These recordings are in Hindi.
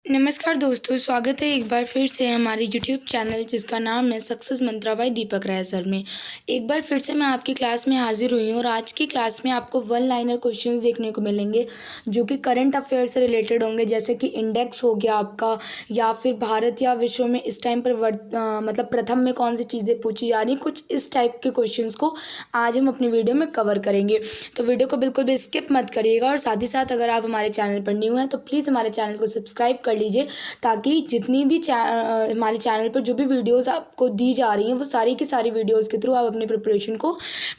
नमस्कार दोस्तों, स्वागत है एक बार फिर से हमारे यूट्यूब चैनल जिसका नाम है सक्सेस मंत्रा बाय दीपक राय सर में। एक बार फिर से मैं आपकी क्लास में हाजिर हुई हूँ और आज की क्लास में आपको वन लाइनर क्वेश्चंस देखने को मिलेंगे जो कि करंट अफेयर से रिलेटेड होंगे, जैसे कि इंडेक्स हो गया आपका, या फिर भारत या विश्व में इस टाइम पर मतलब प्रथम में कौन सी चीज़ें पूछी जा रही, कुछ इस टाइप के क्वेश्चंस को आज हम अपनी वीडियो में कवर करेंगे। तो वीडियो को बिल्कुल भी स्किप मत करिएगा और साथ ही साथ अगर आप हमारे चैनल पर न्यू हैं तो प्लीज़ हमारे चैनल को सब्सक्राइब कर लीजिए, ताकि जितनी भी हमारे चैनल पर जो भी वीडियोस आपको दी जा रही हैं वो सारी की सारी वीडियोस के थ्रू आप अपनी प्रिपरेशन को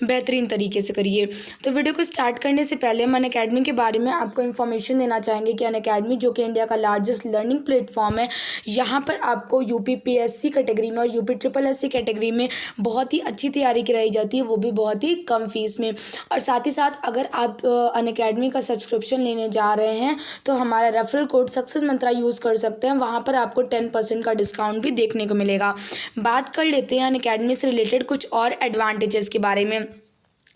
बेहतरीन तरीके से करिए। तो वीडियो को स्टार्ट करने से पहले हम अनअकैडमी के बारे में आपको इन्फॉर्मेशन देना चाहेंगे कि अनअकैडमी जो कि इंडिया का लार्जेस्ट लर्निंग प्लेटफॉर्म है, यहाँ पर आपको यूपीपीएससी कैटेगरी में और यूपी ट्रिपल एससी कैटेगरी में बहुत ही अच्छी तैयारी कराई जाती है, वो भी बहुत ही कम फीस में। और साथ ही साथ अगर आप अनअकैडमी का सब्सक्रिप्शन लेने जा रहे हैं तो हमारा रेफरल कोड सक्सेस मंत्रा यूज़ कर सकते हैं, वहाँ पर आपको 10% का डिस्काउंट भी देखने को मिलेगा। बात कर लेते हैं अनअकैडमी से रिलेटेड कुछ और एडवांटेजेस के बारे में।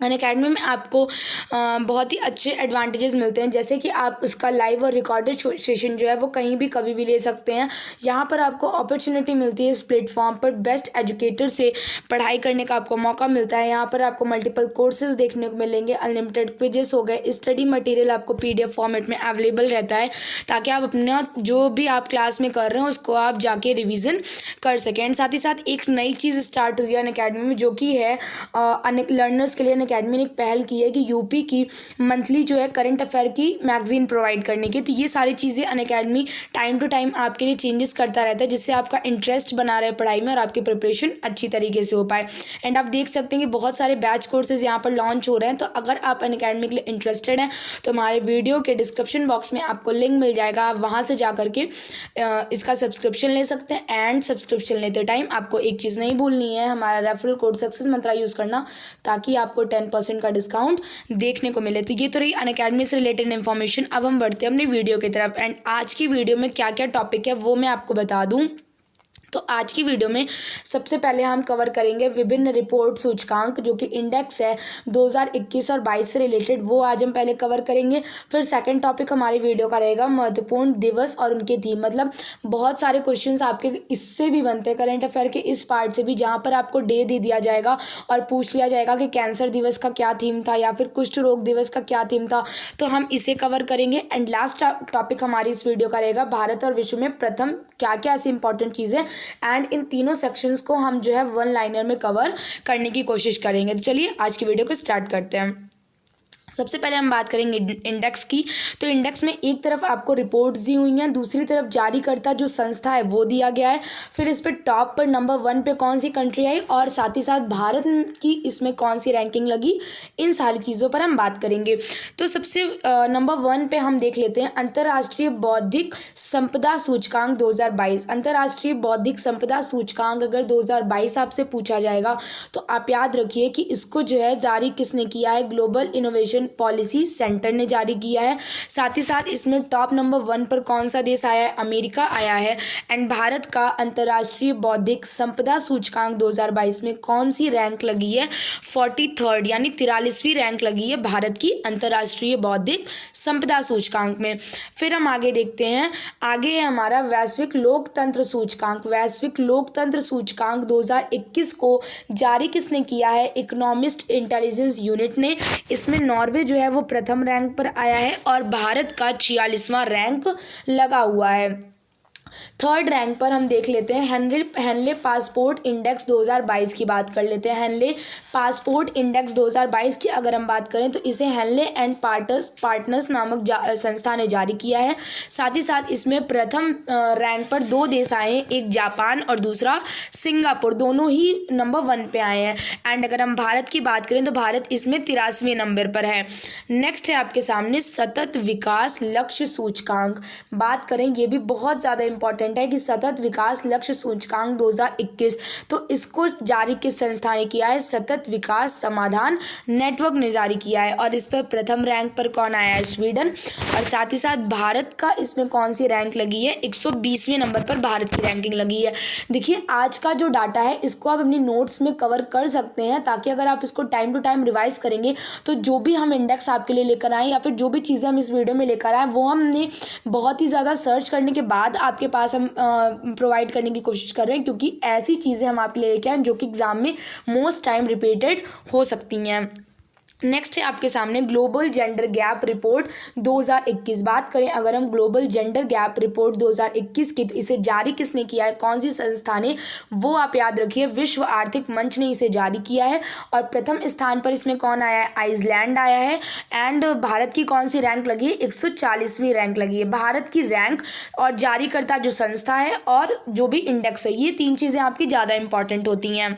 अनअकैडमी में आपको बहुत ही अच्छे एडवांटेजेस मिलते हैं, जैसे कि आप उसका लाइव और रिकॉर्डेड सेशन जो है वो कहीं भी कभी भी ले सकते हैं। यहाँ पर आपको अपॉर्चुनिटी मिलती है इस प्लेटफॉर्म पर बेस्ट एजुकेटर से पढ़ाई करने का आपको मौका मिलता है। यहाँ पर आपको मल्टीपल कोर्सेज देखने को मिलेंगे, अनलिमिटेड क्विजेस हो गए, स्टडी मटेरियल आपको PDF फॉर्मेट में अवेलेबल रहता है, ताकि आप अपना जो भी आप क्लास में कर रहे हैं उसको आप जाके रिविज़न कर सकें। एंड साथ ही साथ एक नई चीज़ स्टार्ट हुई है अनअकैडमी में, जो कि है लर्नर्स के लिए अनअकैडमी ने एक पहल की है कि यूपी की मंथली जो है करंट अफेयर की मैगजीन प्रोवाइड करने की। तो ये सारी चीज़ें अनअकैडमी टाइम टू टाइम आपके लिए चेंजेस करता रहता है, जिससे आपका इंटरेस्ट बना रहे पढ़ाई में और आपकी प्रिपरेशन अच्छी तरीके से हो पाए। एंड आप देख सकते हैं कि बहुत सारे बैच कोर्सेज यहाँ पर लॉन्च हो रहे हैं। तो अगर आप अनअकैडमी के लिए इंटरेस्टेड हैं तो हमारे वीडियो के डिस्क्रिप्शन बॉक्स में आपको लिंक मिल जाएगा, आप वहाँ से जा करके इसका सब्सक्रिप्शन ले सकते हैं। एंड सब्सक्रिप्शन लेते टाइम आपको एक चीज़ नहीं भूलनी है, हमारा रेफरल कोड सक्सेस मंत्रा यूज़ करना, ताकि आपको 10% का डिस्काउंट देखने को मिले। तो ये तो रही अनअकैडमी से रिलेटेड इन्फॉर्मेशन। अब हम बढ़ते हैं अपनी वीडियो की तरफ। एंड आज की वीडियो में क्या क्या टॉपिक है वो मैं आपको बता दूं। तो आज की वीडियो में सबसे पहले हम कवर करेंगे विभिन्न रिपोर्ट सूचकांक, जो कि इंडेक्स है 2021 और 22 से रिलेटेड, वो आज हम पहले कवर करेंगे। फिर सेकंड टॉपिक हमारी वीडियो का रहेगा महत्वपूर्ण दिवस और उनके थीम। मतलब बहुत सारे क्वेश्चंस आपके इससे भी बनते हैं, करंट अफेयर के इस पार्ट से भी, जहाँ पर आपको डे दे दिया जाएगा और पूछ लिया जाएगा कि कैंसर दिवस का क्या थीम था या फिर कुष्ठ रोग दिवस का क्या थीम था, तो हम इसे कवर करेंगे। एंड लास्ट टॉपिक हमारी इस वीडियो का रहेगा भारत और विश्व में प्रथम क्या क्या ऐसी इंपॉर्टेंट चीज़ें। एंड इन तीनों सेक्शंस को हम जो है वन लाइनर में कवर करने की कोशिश करेंगे। तो चलिए आज की वीडियो को स्टार्ट करते हैं। सबसे पहले हम बात करेंगे इंडेक्स की। तो इंडेक्स में एक तरफ आपको रिपोर्ट्स दी हुई हैं, दूसरी तरफ जारीकर्ता जो संस्था है वो दिया गया है, फिर इस पर टॉप पर नंबर 1 पे कौन सी कंट्री आई और साथ ही साथ भारत की इसमें कौन सी रैंकिंग लगी, इन सारी चीज़ों पर हम बात करेंगे। तो सबसे नंबर 1 पे हम देख लेते हैं अंतर्राष्ट्रीय बौद्धिक संपदा सूचकांक 2022। अंतर्राष्ट्रीय बौद्धिक संपदा सूचकांक अगर 2022 आपसे पूछा जाएगा तो आप याद रखिए कि इसको जो है जारी किसने किया है, ग्लोबल इनोवेशन पॉलिसी सेंटर ने जारी किया है। साथ ही साथ इसमें टॉप नंबर 1 पर कौन सा देश आया है, अमेरिका आया है। एंड भारत का अंतर्राष्ट्रीय बौद्धिक संपदा सूचकांक 2022 में कौन सी रैंक लगी है, 43rd यानी 43वीं रैंक लगी है भारत की अंतर्राष्ट्रीय बौद्धिक संपदा सूचकांक में। फिर हम आगे देखते हैं, आगे है हमारा वैश्विक लोकतंत्र सूचकांक। वैश्विक लोकतंत्र सूचकांक 2021 को जारी किसने किया है, इकोनॉमिस्ट इंटेलिजेंस यूनिट ने। इसमें नॉर्वे जो है वो प्रथम रैंक पर आया है और भारत का 46वां रैंक लगा हुआ है। थर्ड रैंक पर हम देख लेते हैं हेनले पासपोर्ट इंडेक्स 2022 की बात कर लेते हैं। हेनले पासपोर्ट इंडेक्स 2022 की अगर हम बात करें तो इसे हेनले एंड पार्टनर्स नामक संस्था ने जारी किया है। साथ ही साथ इसमें प्रथम रैंक पर 2 देश आए हैं, एक जापान और दूसरा सिंगापुर, दोनों ही नंबर 1 पे आए हैं। एंड अगर हम भारत की बात करें तो भारत इसमें 83वें नंबर पर है। नेक्स्ट है आपके सामने सतत विकास लक्ष्य सूचकांक। बात करें, ये भी बहुत ज़्यादा इंपॉर्टेंट इंपॉर्टेंट है कि सतत विकास लक्ष्य सूचकांक 2021, तो इसको जारी किस संस्था ने किया है? सतत विकास समाधान नेटवर्क ने जारी किया है। और इस पर प्रथम रैंक पर कौन आया है? स्वीडन। और साथ ही साथ भारत का इसमें कौन सी रैंक लगी है? 120वें नंबर पर भारत की रैंकिंग लगी है। देखिए आज का जो डाटा है इसको आप अपनी नोट्स में कवर कर सकते हैं, ताकि अगर आप इसको टाइम टू टाइम रिवाइज करेंगे तो जो भी हम इंडेक्स आपके लिए लेकर आए या फिर जो भी चीज़ें हम इस वीडियो में लेकर आए वो हमने बहुत ही ज़्यादा सर्च करने के बाद आपके पास हम प्रोवाइड करने की कोशिश कर रहे हैं, क्योंकि ऐसी चीज़ें हम आपके लिए लेके आए जो कि एग्जाम में मोस्ट टाइम रिपीटेड हो सकती हैं। नेक्स्ट है आपके सामने ग्लोबल जेंडर गैप रिपोर्ट 2021। बात करें अगर हम ग्लोबल जेंडर गैप रिपोर्ट 2021 की, तो इसे जारी किसने किया है? कौन सी संस्था ने? वो आप याद रखिए विश्व आर्थिक मंच ने इसे जारी किया है। और प्रथम स्थान पर इसमें कौन आया है? आइसलैंड आया है। एंड भारत की कौन सी रैंक लगी है? 140वीं रैंक लगी है। भारत की रैंक और जारीकर्ता जो संस्था है और जो भी इंडेक्स है, ये तीन चीज़ें आपकी ज़्यादा इंपॉर्टेंट होती हैं।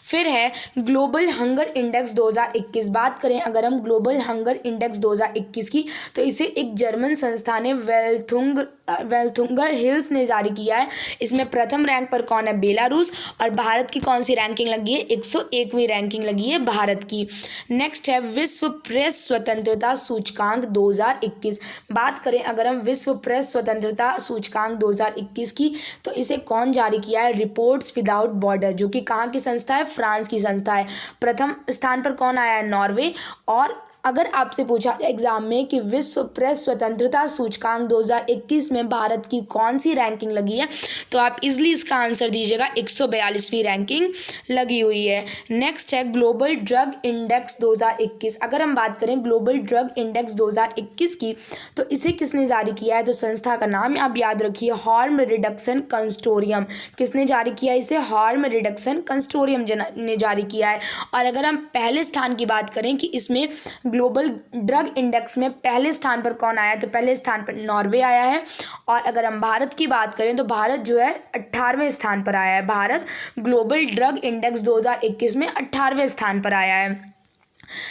फिर है ग्लोबल हंगर इंडेक्स 2021। बात करें अगर हम ग्लोबल हंगर इंडेक्स 2021 की, तो इसे एक जर्मन संस्था ने वेल्थुंगर हिल्स ने जारी किया है। इसमें प्रथम रैंक पर कौन है? बेलारूस। और भारत की कौन सी रैंकिंग लगी है? 101वीं रैंकिंग लगी है भारत की। नेक्स्ट है विश्व प्रेस स्वतंत्रता सूचकांक 2021। बात करें अगर हम विश्व प्रेस स्वतंत्रता सूचकांक 2021 की, तो इसे कौन जारी किया है? रिपोर्ट्स विदाउट बॉर्डर, जो कि कहाँ की संस्था है? फ्रांस की संस्था है। प्रथम स्थान पर कौन आया है? नॉर्वे। और अगर आपसे पूछा एग्जाम में कि विश्व प्रेस स्वतंत्रता सूचकांक 2021 में भारत की कौन सी रैंकिंग लगी है, तो आप इजीली इसका आंसर दीजिएगा 142वीं रैंकिंग लगी हुई है। नेक्स्ट है ग्लोबल ड्रग इंडेक्स 2021। अगर हम बात करें ग्लोबल ड्रग इंडेक्स 2021 की, तो इसे किसने जारी किया है? तो संस्था का नाम आप याद रखिए हार्म रिडक्शन कंसोर्टियम। किसने जारी किया इसे? हार्म रिडक्शन कंसोर्टियम ने जारी किया है। और अगर हम पहले स्थान की बात करें कि इसमें ग्लोबल ड्रग इंडेक्स में पहले स्थान पर कौन आया है, तो पहले स्थान पर नॉर्वे आया है। और अगर हम भारत की बात करें तो भारत जो है 18वें स्थान पर आया है। भारत ग्लोबल ड्रग इंडेक्स 2021 में 18वें स्थान पर आया है।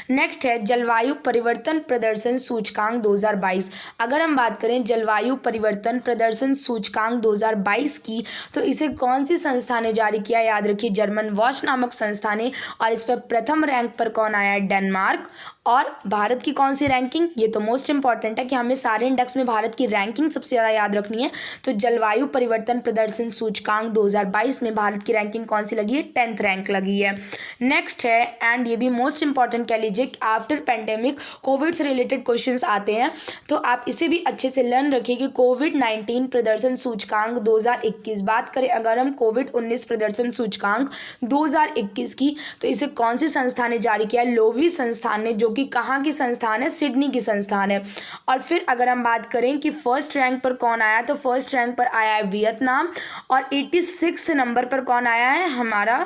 नेक्स्ट है जलवायु परिवर्तन प्रदर्शन सूचकांक 2022। अगर हम बात करें जलवायु परिवर्तन प्रदर्शन सूचकांक 2022 की, तो इसे कौन सी संस्था ने जारी किया? याद रखिए जर्मन वॉच नामक संस्था ने। और इस पर प्रथम रैंक पर कौन आया है? डेनमार्क। और भारत की कौन सी रैंकिंग? ये तो मोस्ट इंपॉर्टेंट है कि हमें सारे इंडेक्स में भारत की रैंकिंग सबसे ज़्यादा याद रखनी है। तो जलवायु परिवर्तन प्रदर्शन सूचकांक 2022 में भारत की रैंकिंग कौन सी लगी है? 10th रैंक लगी है। नेक्स्ट है, एंड ये भी मोस्ट इंपॉर्टेंट कह लीजिए, आफ्टर पेंडेमिक कोविड से रिलेटेड क्वेश्चंस आते हैं, तो आप इसे भी अच्छे से लर्न रखिए कि कोविड-19 प्रदर्शन सूचकांक 2021। बात करें अगर हम कोविड-19 प्रदर्शन सूचकांक 2021 की, तो इसे कौन सी संस्था ने जारी किया? लोवी संस्थान ने, जो कि कहाँ की संस्थान है? सिडनी की संस्थान है। और फिर अगर हम बात करें कि फर्स्ट रैंक पर कौन आया, तो फर्स्ट रैंक पर आया है वियतनाम। और 86 नंबर पर कौन आया है? हमारा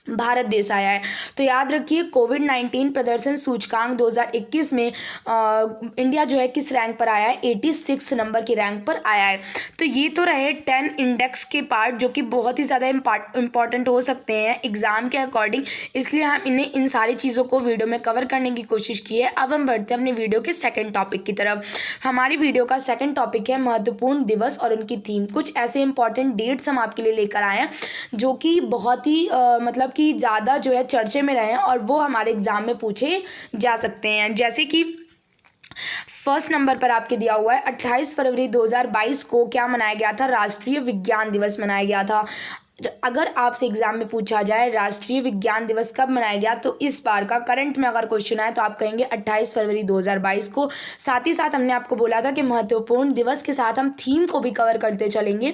भारत देश आया है। तो याद रखिए कोविड-19 प्रदर्शन सूचकांक 2021 में इंडिया जो है किस रैंक पर आया है? 86 नंबर की रैंक पर आया है। तो ये तो रहे 10 इंडेक्स के पार्ट, जो कि बहुत ही ज़्यादा इंपॉर्टेंट हो सकते हैं एग्जाम के अकॉर्डिंग, इसलिए हम इन सारी चीज़ों को वीडियो में कवर करने की कोशिश की है। अब हम बढ़ते हैं अपने वीडियो के सेकेंड टॉपिक की तरफ। हमारी वीडियो का सेकेंड टॉपिक है महत्वपूर्ण दिवस और उनकी थीम। कुछ ऐसे इंपॉर्टेंट डेट्स हम आपके लिए लेकर आए हैं जो कि बहुत ही मतलब कि ज़्यादा जो है चर्चे में रहे हैं और वो हमारे एग्जाम में पूछे जा सकते हैं। जैसे कि फर्स्ट नंबर पर आपके दिया हुआ है 28 फरवरी 2022 को क्या मनाया गया था? राष्ट्रीय विज्ञान दिवस मनाया गया था। अगर आपसे एग्जाम में पूछा जाए राष्ट्रीय विज्ञान दिवस कब मनाया गया, तो इस बार का करंट में अगर क्वेश्चन आए तो आप कहेंगे 28 फरवरी 2022 को। साथ ही साथ हमने आपको बोला था कि महत्वपूर्ण दिवस के साथ हम थीम को भी कवर करते चलेंगे।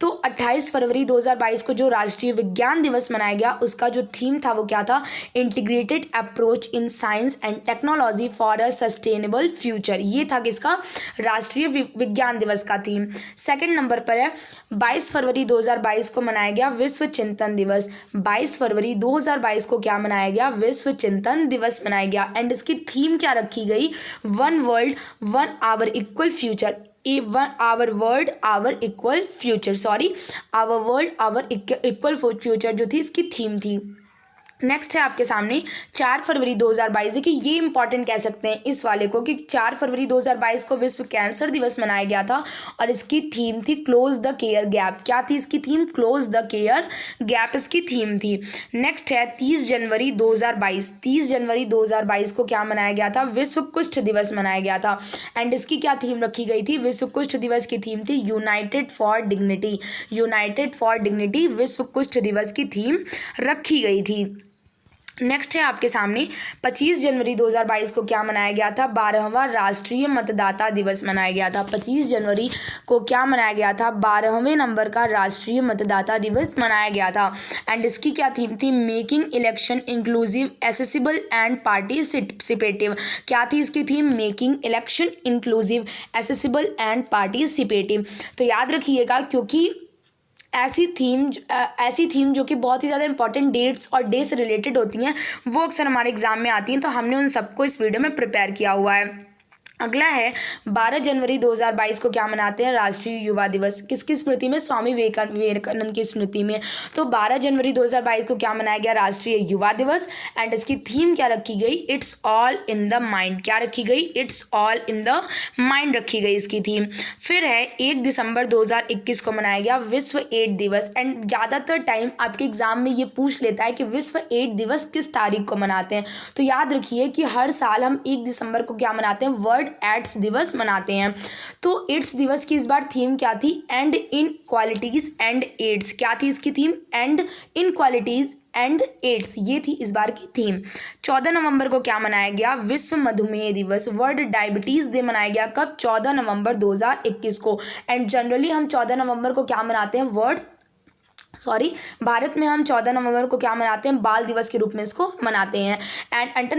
तो 28 फरवरी 2022 को जो राष्ट्रीय विज्ञान दिवस मनाया गया उसका जो थीम था वो क्या था? Integrated approach in science and technology for a sustainable future. ये था किसका? राष्ट्रीय विज्ञान दिवस का थीम। सेकेंड नंबर पर है 22 फरवरी 2022 को मनाया गया विश्व चिंतन दिवस। 22 फरवरी 2022 को क्या मनाया गया? विश्व चिंतन दिवस मनाया गया। एंड इसकी थीम क्या रखी गई? One world one our equal future. Our world our equal future, sorry, our world our equal future जो थी इसकी थीम थी। नेक्स्ट है आपके सामने 4 फरवरी 2022। देखिए ये इंपॉर्टेंट कह सकते हैं इस वाले को कि 4 फरवरी 2022 को विश्व कैंसर दिवस मनाया गया था और इसकी थीम थी क्लोज द केयर गैप। क्या थी इसकी theme? Close the care gap इसकी थीम थी। नेक्स्ट है 30 जनवरी 2022। 30 जनवरी 2022 को क्या मनाया गया था? विश्व कुष्ठ दिवस मनाया गया था एंड इसकी क्या थीम रखी गई थी? विश्व कुष्ठ दिवस की थीम थी United for dignity. United for dignity विश्व कुष्ठ दिवस की थीम रखी गई थी। नेक्स्ट है आपके सामने 25 जनवरी 2022 को क्या मनाया गया था? 12वां राष्ट्रीय मतदाता दिवस मनाया गया था। 25 जनवरी को क्या मनाया गया था? 12वें नंबर का राष्ट्रीय मतदाता दिवस मनाया गया था एंड इसकी क्या थीम थी? Making election inclusive, accessible and participative. क्या थी इसकी theme? Making election inclusive, accessible and participative. तो याद रखिएगा, क्योंकि ऐसी थीम जो कि बहुत ही ज़्यादा इंपॉर्टेंट डेट्स और डे से रिलेटेड होती हैं वो अक्सर हमारे एग्जाम में आती हैं, तो हमने उन सबको इस वीडियो में प्रिपेयर किया हुआ है। अगला है 12 जनवरी 2022 को क्या मनाते हैं? राष्ट्रीय युवा दिवस। किसकी स्मृति में? स्वामी विवेकानंद की स्मृति में। तो 12 जनवरी 2022 को क्या मनाया गया? राष्ट्रीय युवा दिवस एंड इसकी थीम क्या रखी गई? It's all in the mind. क्या रखी गई? It's all in the mind रखी गई इसकी थीम। फिर है 1 दिसंबर 2021 को मनाया गया विश्व एड्स दिवस एंड ज़्यादातर टाइम आपके एग्जाम में ये पूछ लेता है कि विश्व एड्स दिवस किस तारीख को मनाते हैं। तो याद रखिए कि हर साल हम 1 दिसंबर को क्या मनाते हैं? वर्ल्ड एड्स दिवस मनाते हैं। तो एड्स दिवस की इस बार थीम क्या थी? End inequalities end AIDS. क्या थी इसकी theme? End inequalities end AIDS, ये थी इस बार की थीम। 14 नवंबर को क्या मनाया गया? विश्व मधुमेह दिवस, वर्ल्ड डायबिटीज डे मनाया गया। कब? 14 नवंबर 2021 को। एंड जनरली हम 14 नवंबर को क्या मनाते हैं? भारत में हम 14 नवंबर को क्या मनाते हैं? बाल दिवस के रूप में इसको मनाते हैं। एंड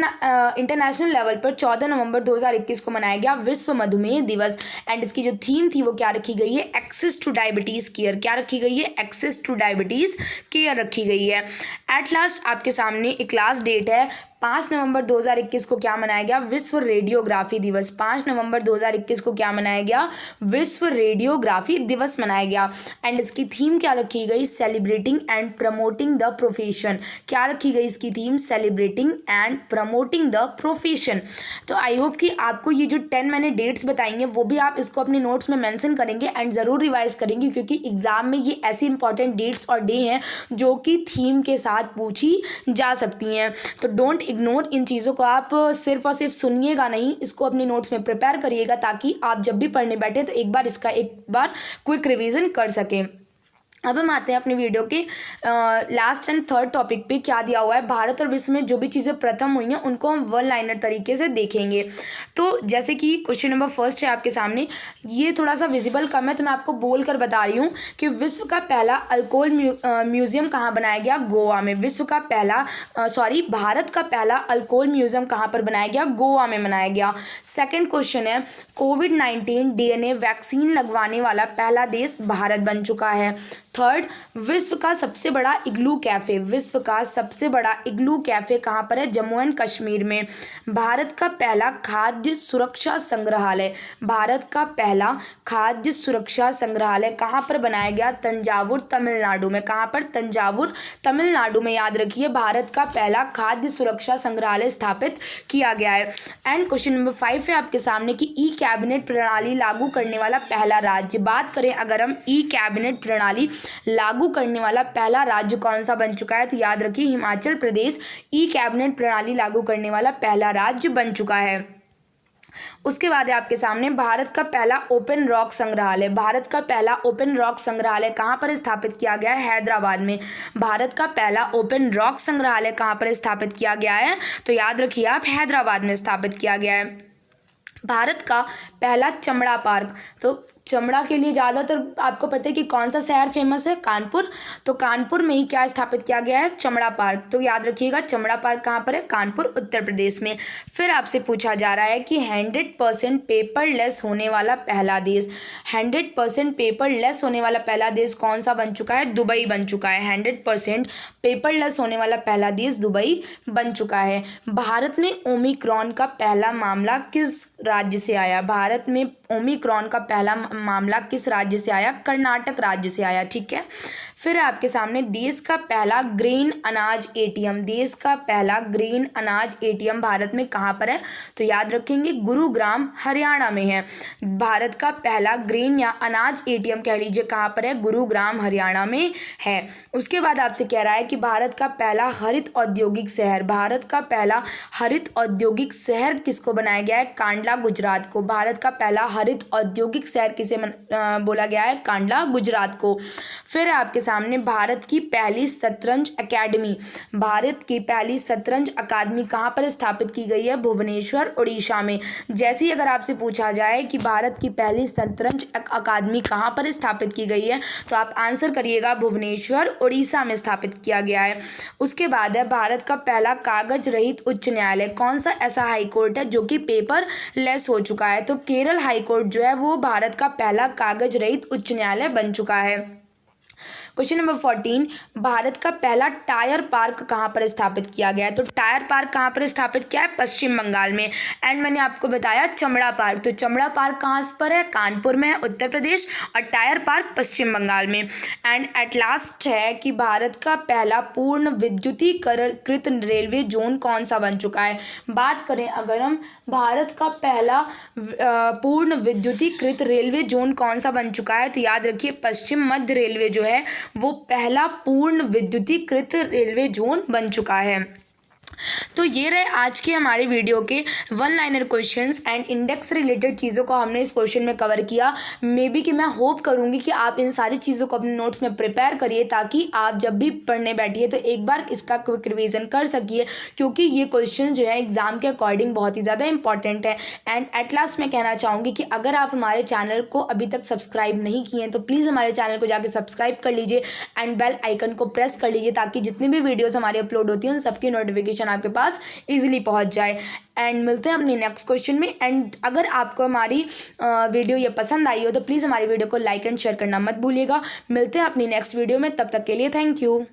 इंटरनेशनल लेवल पर 14 नवंबर 2021 को मनाया गया विश्व मधुमेह दिवस एंड इसकी जो थीम थी वो क्या रखी गई है? Access to diabetes care. क्या रखी गई है? एक्सेस टू डायबिटीज केयर रखी गई है। एट लास्ट आपके सामने एक लास्ट डेट है 5 नवंबर 2021 को क्या मनाया गया? विश्व रेडियोग्राफी दिवस। 5 नवंबर 2021 को क्या मनाया गया? विश्व रेडियोग्राफी दिवस मनाया गया एंड इसकी थीम क्या रखी गई? Celebrating and promoting the profession. क्या रखी गई इसकी theme? Celebrating and promoting the profession. तो आई होप कि आपको ये जो 10 मैंने डेट्स बताएंगे वो भी आप इसको अपने नोट्स में मेंशन करेंगे एंड ज़रूर रिवाइज करेंगे, क्योंकि एग्जाम में ये ऐसी इंपॉर्टेंट डेट्स और डे हैं जो कि थीम के साथ पूछी जा सकती हैं। तो डोंट इग्नोर इन चीज़ों को, आप सिर्फ और सिर्फ सुनिएगा नहीं, इसको अपने नोट्स में प्रिपेयर करिएगा ताकि आप जब भी पढ़ने बैठे तो एक बार क्विक रिवीजन कर सकें। अब हम आते हैं अपनी वीडियो के लास्ट एंड थर्ड टॉपिक पे। क्या दिया हुआ है? भारत और विश्व में जो भी चीज़ें प्रथम हुई हैं उनको हम वन लाइनर तरीके से देखेंगे। तो जैसे कि क्वेश्चन नंबर फर्स्ट है आपके सामने, ये थोड़ा सा विजिबल कम है तो मैं आपको बोल कर बता रही हूँ कि विश्व का पहला अल्कोहल म्यूजियम कहाँ बनाया गया? गोवा में। भारत का पहला अल्कोहल म्यूजियम कहाँ पर बनाया गया? गोवा में बनाया गया। सेकेंड क्वेश्चन है कोविड-19 DNA वैक्सीन लगवाने वाला पहला देश भारत बन चुका है। थर्ड, विश्व का सबसे बड़ा इग्लू कैफे। विश्व का सबसे बड़ा इग्लू कैफे कहाँ पर है? जम्मू एंड कश्मीर में। भारत का पहला खाद्य सुरक्षा संग्रहालय। भारत का पहला खाद्य सुरक्षा संग्रहालय कहाँ पर बनाया गया? तंजावुर तमिलनाडु में। कहाँ पर? तंजावुर तमिलनाडु में। याद रखिए भारत का पहला खाद्य सुरक्षा संग्रहालय स्थापित किया गया है। एंड क्वेश्चन नंबर 5 है आपके सामने कि ई कैबिनेट प्रणाली लागू करने वाला पहला राज्य। बात करें अगर हम ई कैबिनेट प्रणाली लागू करने वाला पहला राज्य कौन सा बन चुका है, तो याद रखिए हिमाचल प्रदेश ई कैबिनेट प्रणाली लागू करने वाला पहला राज्य बन चुका है। उसके बाद है आपके सामने भारत का पहला ओपन रॉक संग्रहालय। भारत का पहला ओपन रॉक संग्रहालय कहाँ पर स्थापित किया गया है? हैदराबाद में। भारत का पहला ओपन रॉक संग्रहालय कहाँ पर स्थापित किया गया है? तो याद रखिए आप हैदराबाद में स्थापित किया गया है। भारत का पहला चमड़ा पार्क। तो चमड़ा के लिए ज़्यादातर आपको पता है कि कौन सा शहर फेमस है? कानपुर। तो कानपुर में ही क्या स्थापित किया गया है? चमड़ा पार्क। तो याद रखिएगा चमड़ा पार्क कहाँ पर है? कानपुर उत्तर प्रदेश में। फिर आपसे पूछा जा रहा है कि 100% पेपरलेस होने वाला पहला देश। 100% पेपरलेस होने वाला पहला देश कौन सा बन चुका है? दुबई बन चुका है। 100% पेपरलेस होने वाला पहला देश दुबई बन चुका है। भारत में ओमिक्रॉन का पहला मामला किस राज्य से आया? भारत में ओमिक्रॉन का पहला मामला किस राज्य से आया? कर्नाटक राज्य से आया। ठीक है। फिर आपके सामने देश का पहला ग्रेन अनाज एटीएम, देश का पहला ग्रेन अनाज एटीएम भारत में कहाँ पर है? तो याद रखेंगे गुरुग्राम हरियाणा में है। भारत का पहला ग्रेन या अनाज एटीएम कह लीजिए कहाँ पर है? गुरुग्राम हरियाणा में है। उसके बाद आपसे कह रहा है कि भारत का पहला हरित औद्योगिक शहर, भारत का पहला हरित औद्योगिक शहर किसको बनाया गया है? कांडला गुजरात को। भारत का पहला हरित औद्योगिक शहर किसे बोला गया है? कांडला गुजरात को। फिर आपके सामने भारत की पहली शतरंज अकेडमी, भारत की पहली शतरंज अकादमी कहाँ पर स्थापित की गई है? भुवनेश्वर उड़ीसा में। जैसे ही अगर आपसे पूछा जाए कि भारत की पहली शतरंज अकादमी कहाँ पर स्थापित की गई है तो आप आंसर करिएगा भुवनेश्वर उड़ीसा में स्थापित किया गया है। उसके बाद है भारत का पहला कागज रहित उच्च न्यायालय, कौन सा ऐसा हाई कोर्ट है जो कि पेपर लेस हो चुका है? तो केरल हाई कोर्ट जो है वो भारत का पहला कागज रहित उच्च न्यायालय बन चुका है। क्वेश्चन नंबर 14, भारत का पहला टायर पार्क कहाँ पर स्थापित किया गया है? तो टायर पार्क कहाँ पर स्थापित किया है? पश्चिम बंगाल में। एंड मैंने आपको बताया चमड़ा पार्क, तो चमड़ा पार्क कहाँ पर है? कानपुर में है, उत्तर प्रदेश, और टायर पार्क पश्चिम बंगाल में। एंड एट लास्ट है कि भारत का पहला पूर्ण विद्युतीकृत रेलवे जोन कौन सा बन चुका है? बात करें अगर हम भारत का पहला पूर्ण विद्युतीकृत रेलवे जोन कौन सा बन चुका है तो याद रखिए पश्चिम मध्य रेलवे जो है वो पहला पूर्ण विद्युतीकृत रेलवे जोन बन चुका है। तो ये रहे आज के हमारे वीडियो के one liner questions and index related चीज़ों को हमने इस पोर्शन में कवर किया। मे बी कि मैं होप करूँगी कि आप इन सारी चीज़ों को अपने नोट्स में प्रिपेयर करिए ताकि आप जब भी पढ़ने बैठिए तो एक बार इसका क्विक रिवीजन कर सकिए, क्योंकि ये क्वेश्चन जो है एग्जाम के अकॉर्डिंग बहुत ही ज़्यादा इंपॉर्टेंट है। एंड एट लास्ट मैं कहना चाहूँगी कि अगर आप हमारे चैनल को अभी तक सब्सक्राइब नहीं किए हैं तो प्लीज़ हमारे चैनल को जाकर सब्सक्राइब कर लीजिए एंड बेल आइकन को प्रेस कर लीजिए ताकि जितनी भी वीडियोज़ हमारी अपलोड होती हैं उन सबकी नोटिफिकेशन आपके पास इजीली पहुंच जाए। एंड मिलते हैं अपने नेक्स्ट क्वेश्चन में। एंड अगर आपको हमारी वीडियो ये पसंद आई हो तो प्लीज़ हमारी वीडियो को लाइक एंड शेयर करना मत भूलिएगा। मिलते हैं अपनी नेक्स्ट वीडियो में, तब तक के लिए थैंक यू।